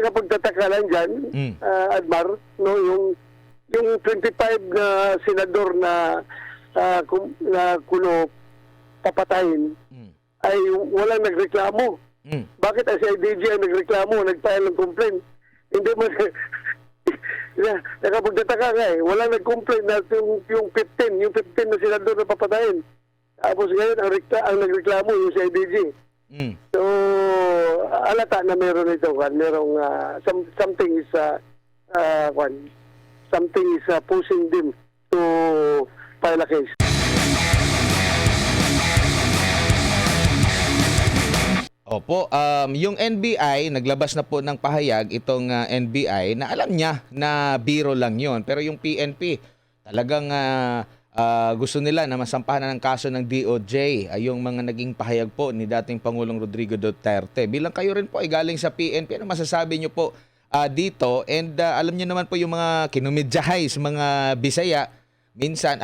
nakapagtataka lang dyan, Admar, no, yung 25 na senador na kuno papatayin ay walang nagreklamo. Bakit ang CIDG ang nagreklamo, nag-file ng complaint? Hindi mo nakapagtataka nga eh. Walang nag-complaint na yung 15 na senador na papatayin. Tapos ngayon ang nagreklamo yung CIDG. So alata na meron ito kan, merong something is pushing them to file a case. Opo, yung NBI, naglabas na po ng pahayag itong NBI na alam niya na biro lang yon. Pero yung PNP, talagang gusto nila na masampahan na ng kaso ng DOJ. Yung mga naging pahayag po ni dating Pangulong Rodrigo Duterte. Bilang kayo rin po ay galing sa PNP, ano masasabi niyo po dito? And alam niyo naman po yung mga kinumidyahay sa mga Bisaya, minsan,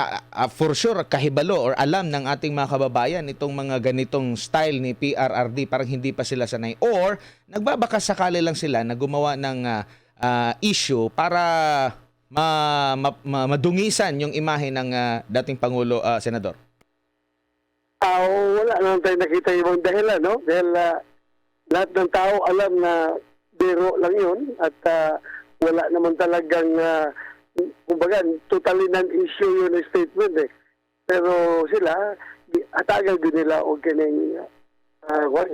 for sure, kahibalo or alam ng ating mga kababayan itong mga ganitong style ni PRRD, parang hindi pa sila sanay. Or, nagbabakas sakali lang sila na gumawa ng issue para madungisan yung imahe ng dating Pangulo, Senador. Wala naman tayo nakita yung dahilan, no? Dahil lahat ng tao alam na biro lang yun at wala naman talagang kumbaga, totally non-issue yun ang statement eh. Pero sila, hatagan din nila o kaning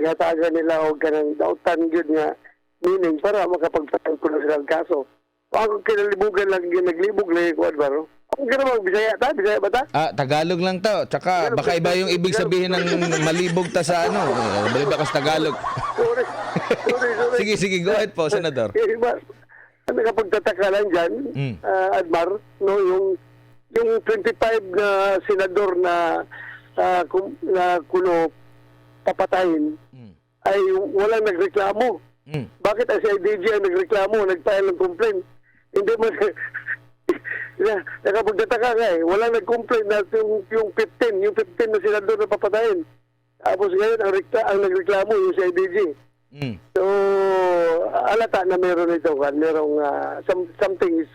hatagan nila o kanang dautan yun nga meaning para makapagpatang ko na sila ang kaso. Ako kinalibugan lang yung naglibog lang yung kuwan ba, no? Ako kinamang Bisaya ta? Bisaya ba ta? Tagalog lang to. Tsaka baka iba yung ibig sabihin ng malibog ta sa ano. Baliba ka sa Tagalog. Sorry. Sige, go ahead po, Senador. Nakapagtataka lang dyan, Admar, no, yung 25 na senador na kuno papatayin ay walang nagreklamo. Bakit ang CIDG ang nagreklamo, nag-file ng complaint? Hindi mo nakapagtataka nga eh. Walang nag-complaint na yung 15 na senador na papatayin. Tapos ngayon ang nagreklamo yung CIDG. So alata na meron ito kan, merong something is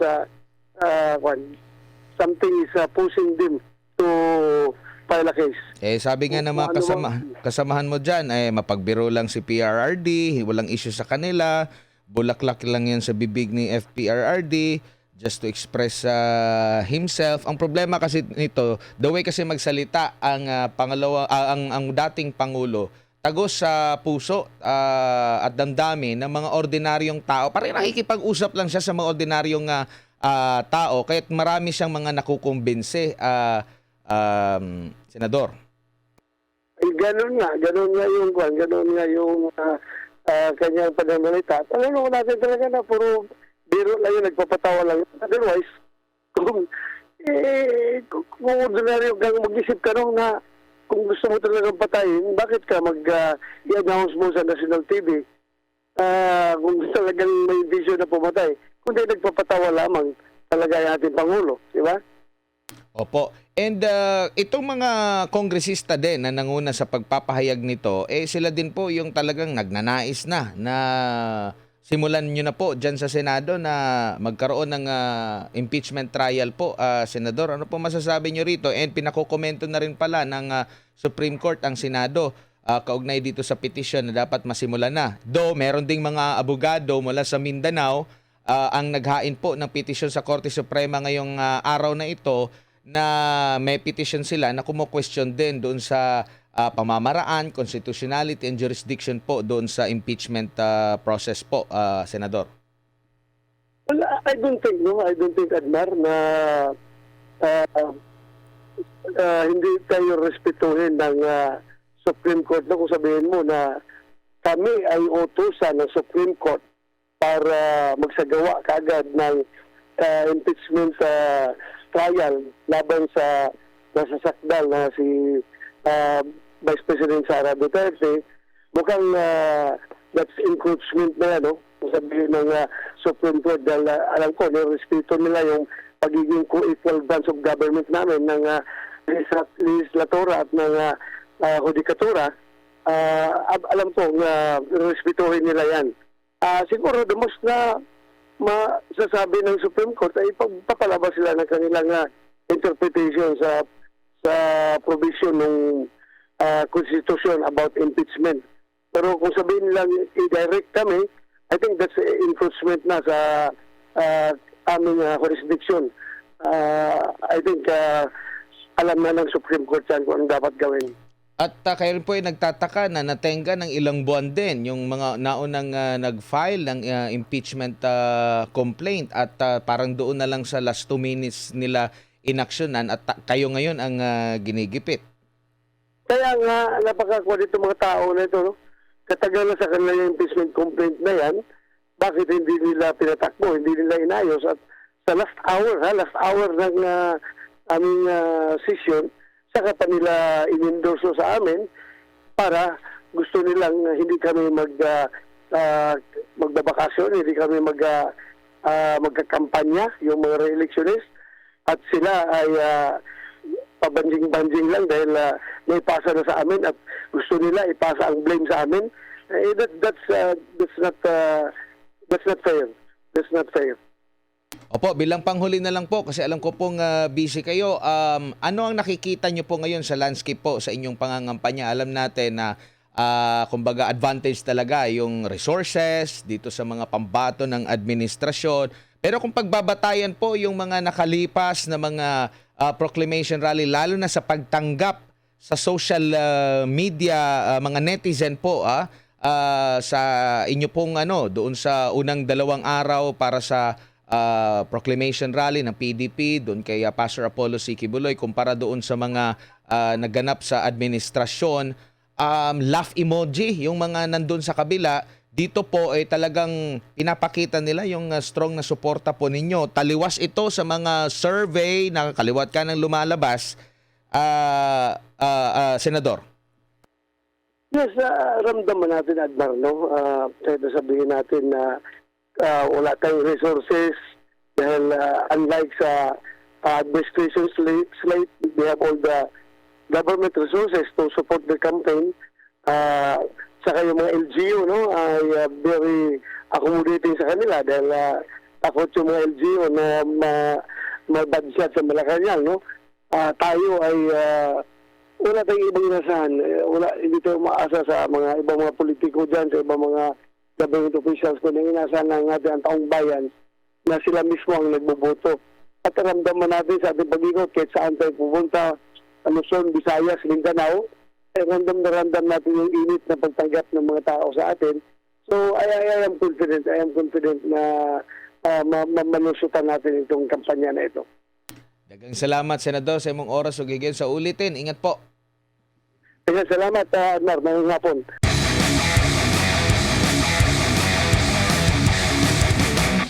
pushing them to file a case. Sabi nga ng mga kasamahan mo dyan, mapagbiro lang si PRRD, walang issue sa kanila, bulaklak lang yan sa bibig ni FPRRD just to express himself. Ang problema kasi nito, the way kasi magsalita ang ang dating Pangulo, tagos sa puso at damdamin ng mga ordinaryong tao. Parang nakikipag-usap lang siya sa mga ordinaryong tao, kaya't marami siyang mga nakukumbinse, Senador. Ganun nga yung kanyang pananalita. Tanong natin talaga na puro biro lang yun, nagpapatawa lang. Otherwise, kung ordinaryo kang mag-isip ka nung na kung gusto mo talagang patayin, bakit ka i-announce mo sa national TV kung talagang may vision na pumatay? Kundi nagpapatawa lamang talaga yung ating Pangulo, di ba? Opo. And itong mga kongresista din na nanguna sa pagpapahayag nito, sila din po yung talagang nagnanais na simulan nyo na po dyan sa Senado na magkaroon ng impeachment trial po, Senador. Ano po masasabi nyo rito? And pinakukomento na rin pala ng Supreme Court ang Senado kaugnay dito sa petition na dapat masimulan na. Though meron ding mga abogado mula sa Mindanao ang naghain po ng petition sa Korte Suprema ngayong araw na ito na may petition sila na kumo-question din doon sa pamamaraan, constitutionality and jurisdiction po doon sa impeachment process po, Senador. Well, I don't think, Admar, na hindi tayo respetuhin ng Supreme Court na kung sabihin mo na kami ay utusan ng Supreme Court para magsagawa kaagad ng impeachment trial laban sa nasasakdal na si Vice President Sara Duterte. Mukhang that's encroachment na yan, no? Sabihin ng Supreme Court dahil alam ko, nirespeto nila yung pagiging co-equal branch of government namin ng legislatura at ng judikatura. Alam ko, respetuhin nila yan. siguro the most na masasabi ng Supreme Court ay papalabas sila ng kanilang interpretation sa provision ng Constitution about impeachment. Pero kung sabihin nilang i-direct kami, I think that's encroachment na sa aming jurisdiction. I think alam na ng Supreme Court yan kung ang dapat gawin. At kayo rin po ay nagtataka na natenga ng ilang buwan din yung mga naunang nag-file ng impeachment complaint at parang doon na lang sa last 2 minutes nila inaksyonan at kayo ngayon ang ginigipit. Kaya nga, napakakuha dito mga tao na ito, no? Katagal na sa kanila yung impeachment complaint na yan, bakit hindi nila pinatakbo, hindi nila inayos at sa last hour ng aming session, saka pa nila in-endorso sa amin para gusto nilang hindi kami magbabakasyon, hindi kami magkakampanya, yung mga re-electionist, at sila ay pabanjing-banjing lang dahil may pasa na sa amin at gusto nila ipasa ang blame sa amin. That's not fair. That's not fair. Opo, bilang panghuli na lang po kasi alam ko pong busy kayo. Ano ang nakikita nyo po ngayon sa landscape po sa inyong pangangampanya? Alam natin na kumbaga advantage talaga yung resources dito sa mga pambato ng administrasyon. Pero kung pagbabatayan po yung mga nakalipas na mga proclamation rally, lalo na sa pagtanggap sa social media, mga netizen po sa inyo pong doon sa unang 2 araw para sa proclamation rally ng PDP doon kay Pastor Apollo C. Quiboloy kumpara doon sa mga naganap sa administrasyon, laugh emoji yung mga nandun sa kabila. Dito po ay talagang pinapakita nila yung strong na suporta po ninyo. Taliwas ito sa mga survey na kaliwat ka ng lumalabas, Senador. Yes, ramdaman natin, Admar, no? Kahit sabihin natin na wala tayong resources dahil unlike sa administration slate, they have all the government resources to support the campaign. Saka yung mga LGU, no, ay very accommodating sa kanila dahil takot yung mga LGU na mabadshot sa Malacanang, no. Tayo ay wala tayong ibang inasahan. Hindi tayo umaasa sa mga ibang mga politiko dyan, sa ibang mga government officials kung inasahan ng ating ang taong bayan na sila mismo ang nagboboto. At ramdaman natin sa ating pag-ikot kahit saan tayo pupunta, Luzon, Visayas, Mindanao, random natin yung init na pagtanggap ng mga tao sa atin. So, I am confident na malusutan natin itong kampanya na ito. Dagang salamat, Senador, sa imong oras ug higit sa ulitin. Ingat po. Salamat, Admar. Ngayong hapon.